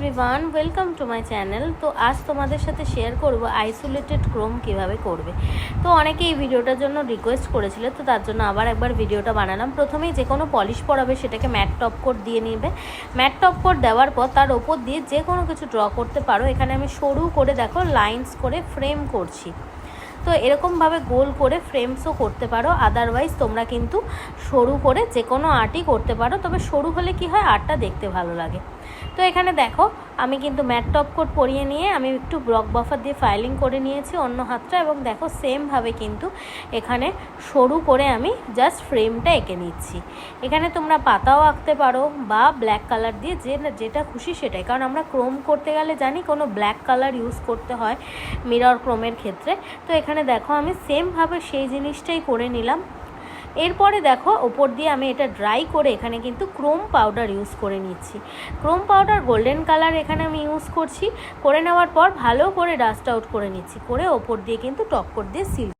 Everyone, welcome to my channel. তো আজ তোমাদের সাথে শেয়ার করব আইসোলেটেড ক্রোম কিভাবে করবে। তো অনেকে এই ভিডিওটার জন্য রিকোয়েস্ট করেছিল, তো তার জন্য আবার একবার ভিডিওটা বানালাম। প্রথমেই যে কোনো পলিশ পরাবে সেটাকে ম্যাট টপ কোট দিয়ে নেবে। ম্যাট টপ কোট দেওয়ার পর তার ওপর দিয়ে যে কোনো কিছু ড্র করতে পারো। এখানে আমি সরু করে দেখো লাইন্স করে ফ্রেম করছি। তো এরকমভাবে গোল করে ফ্রেমসও করতে পারো, আদারওয়াইজ তোমরা কিন্তু সরু করে যে কোনো আর্টই করতে পারো, তবে সরু হলে কি হয় আর্টটা দেখতে ভালো লাগে। তো এখানে দেখো আমি কিন্তু ম্যাট টপ কোট পরিয়ে নিয়ে আমি একটু ব্লক বাফার দিয়ে ফাইলিং করে নিয়েছি অন্য হাতটা, এবং দেখো সেমভাবে কিন্তু এখানে সরু করে আমি জাস্ট ফ্রেমটা এঁকে নিচ্ছি। এখানে তোমরা পাতাও আঁকতে পারো বা ব্ল্যাক কালার দিয়ে যেটা খুশি সেটাই, কারণ আমরা ক্রোম করতে গেলে জানি কোনো ব্ল্যাক কালার ইউজ করতে হয় মিরর ক্রোমের ক্ষেত্রে। তো এখানে দেখো আমি সেমভাবে সেই জিনিসটাই করে নিলাম। এরপরে দেখো ওপর দিয়ে আমি এটা ড্রাই করে এখানে কিন্তু ক্রোম পাউডার ইউজ করে নিচ্ছি। ক্রোম পাউডার গোল্ডেন কালার এখানে আমি ইউজ করছি। করে নেওয়ার পর ভালো করে ডাস্ট আউট করে নিচ্ছি, করে ওপর দিয়ে কিন্তু টপ কোট দিয়ে সিল